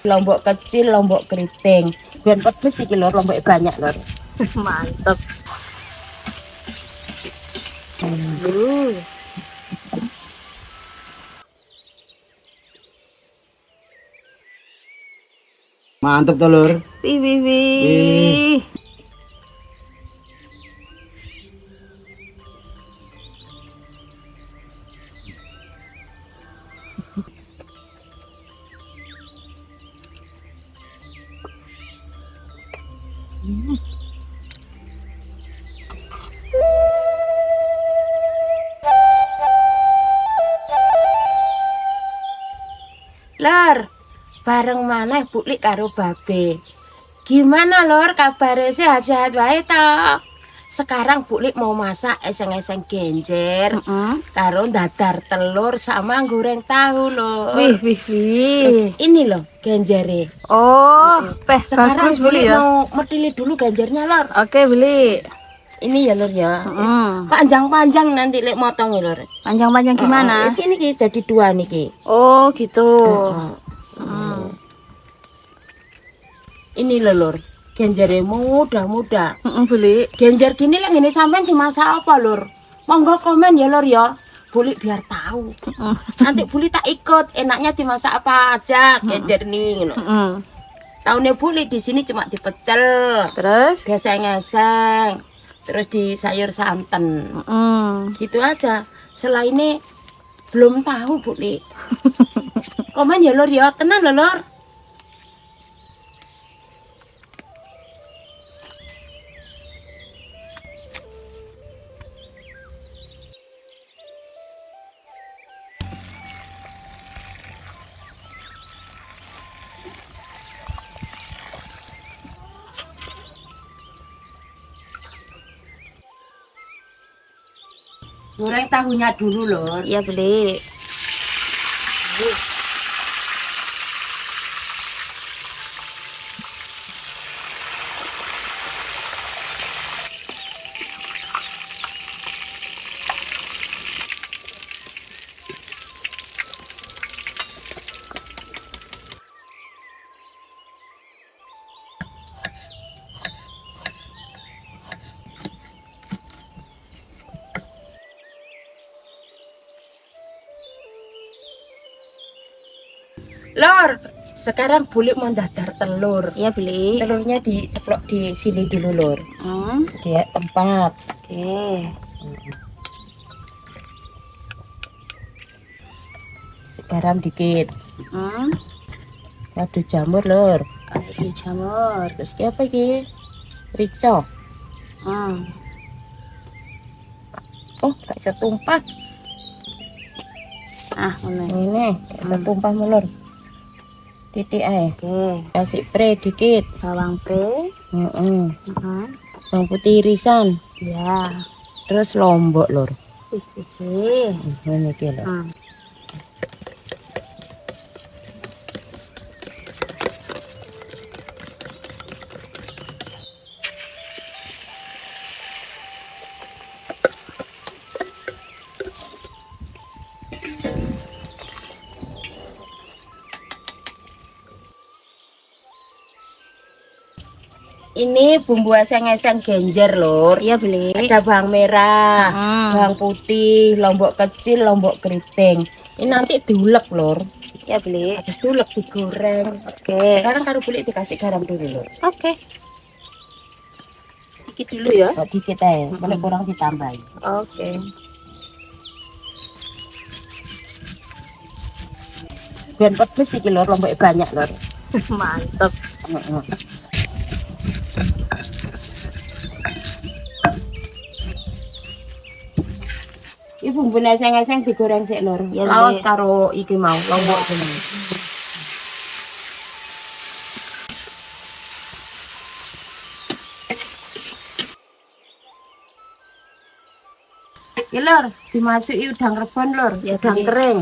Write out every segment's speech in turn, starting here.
Lombok kecil, lombok keriting. Ben pedes iki lur, lombok banyak lur. Mantap. Mantap tuh lur. Wih, wih, wih. Lur, bareng maneh Bu Lik karo Babe. Gimana lur, kabarnya sehat-sehat wae toh? Sekarang Bu Lik mau masak eseng-eseng genjer karo dadar telur sama goreng tahu lur. Wih, wih, Terus wih. ini loh genjere. Oh, Sekarang bagus Bu beli Lik ya. mau medili dulu genjernya lur. Oke, beli. Ini ya lur ya. Panjang-panjang nanti lek motong ya lur. Panjang-panjang gimana? Ini ki jadi dua nih ki. Oh, gitu. Ini lho lur, genjere mudah-mudah. Beli. Genjer gini lek ngene sampean dimasak apa lur? Monggo komen ya lur ya. Buli biar tahu. Nanti Buli tak ikut, enaknya dimasak apa aja genjer nih ngono. Tahunya Buli di sini cuma dipecel, Terus? geseng-geseng, terus di sayur santen. Gitu aja. Selainnya belum tahu Buli. Komen ya lur ya, tenan lho lur. Goreng tahunya dulu lur. Iya, beli. Lor, sekarang Buli mau dadar telur. Iya, beli. Telurnya diceplok di sini dulu lur. Dia tempat. Oke. Garam dikit. Kaldu jamur lur. Kaldu jamur. Terus ki apa iki? Rico. Oh, gak bisa tumpah. Ini gak bisa tumpah lur. Titik ae. Oke. Kasih pre dikit. Bawang pre. Bawang putih irisan. Iya. Terus lombok lur. Oke. Ini iki lur. Ini bumbu eseng-eseng genjer lur. Iya, beli. Ada bawang merah, bawang putih, lombok kecil, lombok keriting. Ini nanti diulek lur. Iya, beli. Habis diulek digoreng. Oke. Sekarang karo Buli dikasih garam dulu lur. Oke. Dikit dulu ya. Oh, dikit aja, boleh kurang ditambahin. Oke. Ben pedes iki lur, lombok banyak lur. Mantap. Iki bumbune eseng-eseng digoreng sik lur. Ya, Laos Dek. karo iki mau lombok ini. Iki lur, dimasuki udang rebon lur. Ya, udang Dek. kering.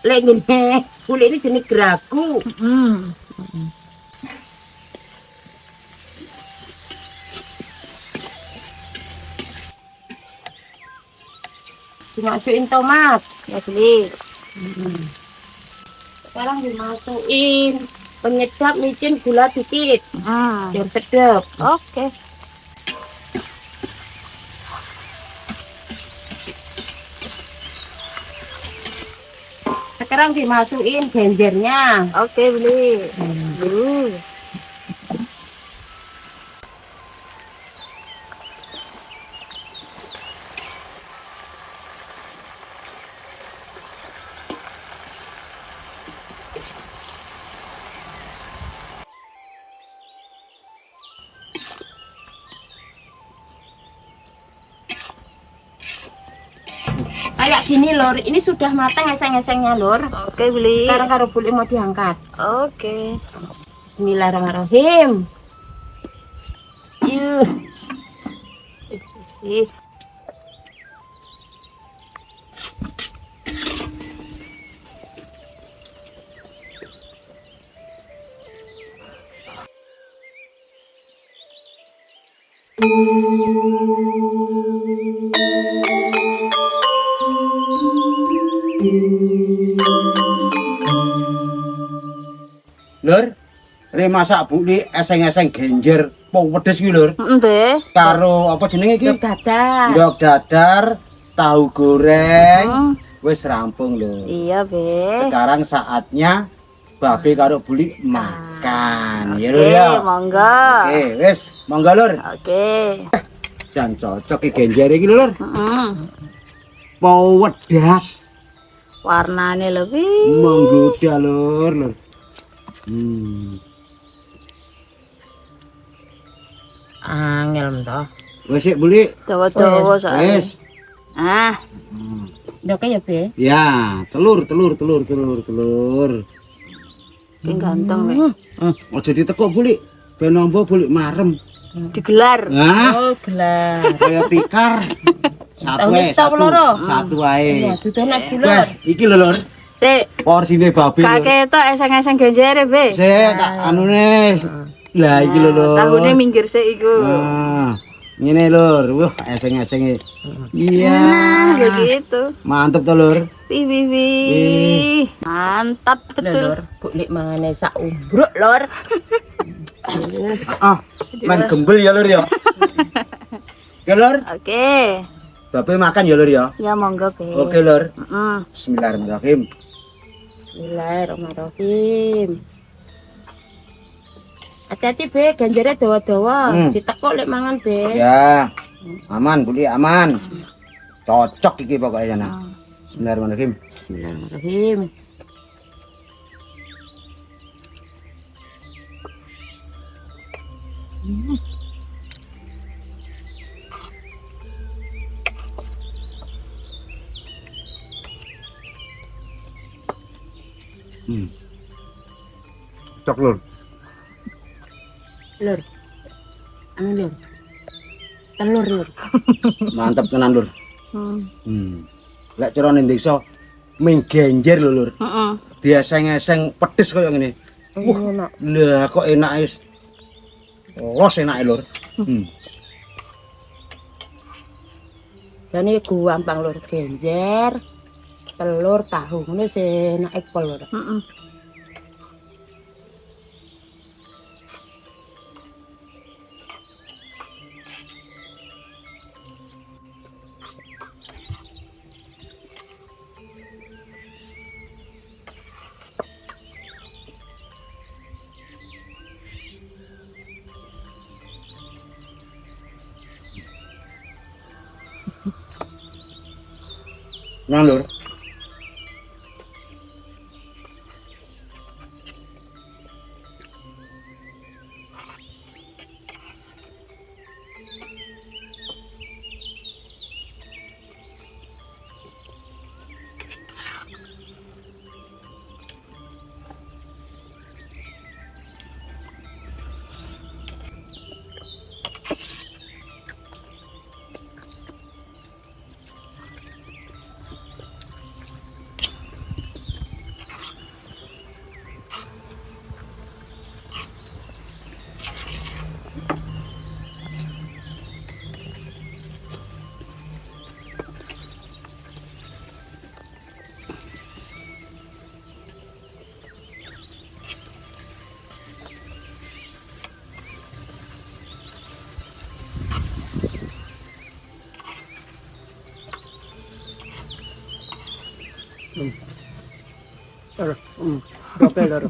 Lek ngene, kulit ini jenis geragu. Dimasukin tomat. Ya, beli. Sekarang dimasukin Penyedap micin gula dikit biar sedap. Oke. Sekarang dimasukin genjernya. Oke, beli. Kayak gini lor, ini sudah matang eseng-esengnya lor. Oke, beli. Sekarang karo buli mau diangkat. Oke. Bismillahirrahmanirrahim. Ih, Lur, re masak buli eseng-eseng genjer pau pedes iki lur. Be. Karo apa jenenge iki? Ndok dadar. Ndok dadar, tahu goreng. Mm. Wis rampung lho. Iya, Be. Sekarang saatnya babe karo buli makan. Ya lur Oke, ya. monggo. Oke, wis, monggo lur. Oke. Jan cocok iki genjer iki lur. Mm. Mau wedas, Warnane lebih. menggoda lur. Angel toh. Wis sik buli. Dawa-dawa soalnya. Wis. Ah, Ndoknya ya be. Ya, telur. ki ganteng nih. Aja ditekuk buli. Ben nombo buli marem. Digelar. Hah? Oh gelas. Kaya tikar. Satu Tahun ae, ini tahu loro. satu ae. Iya, duduk nasi Weh, lor. iki lho lur, Sik, porsine babe lur. kakek itu eseng-eseng genjere, Be. Sik tak anune. Lah iki lho lur. Tahune minggir sik iku. Nah, ngene lur. Wah, eseng-esenge. Iya. Nah, begitu. Mantep to lur. Wih. Mantap betul. Lor, buli mangane sak umbruk lor. Ah, main gembel ya lur ya. Oke lur, Oke. babe makan ya lur ya. Ya monggo, Be. Oke lur. Heeh. Bismillahirrahmanirrahim. Bismillahirrahmanirrahim. Hati-hati be, ganjarnya dawa-dawa. Ditekuk lek mangan be. Ya, aman buli aman. Cocok iki pokoknya sana. Bismillahirrahmanirrahim. Bismillahirrahmanirrahim. Cocok lur. Lur. Anu lur. Telur lur. Mantep tenan lur. Hmm. Lek cara ning desa ming genjer lho lur. Heeh. Dieseng-eseng pedes koyo ngene. Enak. Lah kok enak wis. Los enake lur. Jane gampang lur, genjer, telur, tahu ngono sing enake pol lur. Heeh. Nah lur. Babe lur.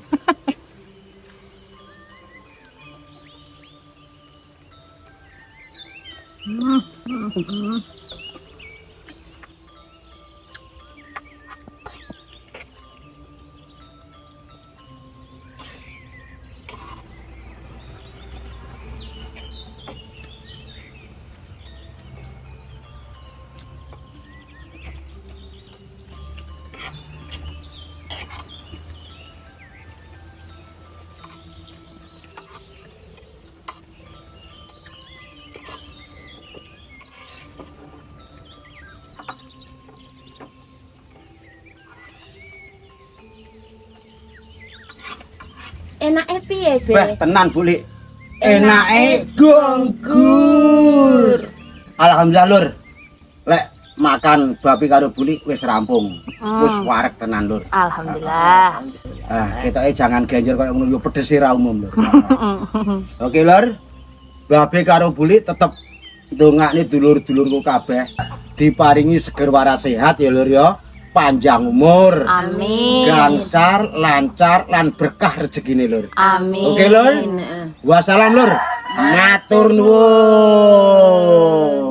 Enake piye, Be? Beh, tenan Buli. Enake gonggur. Alhamdulillah Lur. Lek makan babi karo Buli wis rampung. Wis wareg tenan Lur. Alhamdulillah. Ketoke jangan genjer koyo ngono yo pedes ra umum Lur. Oke Lur. Babi karo Buli tetep ndongakne dulur-dulurku kabeh diparingi seger waras sehat ya Lur ya. Panjang umur. Amin. Gansar, lancar lan berkah rezekine Lur. Amin. Oke Lur. Wassalam Lur. Matur nuwun.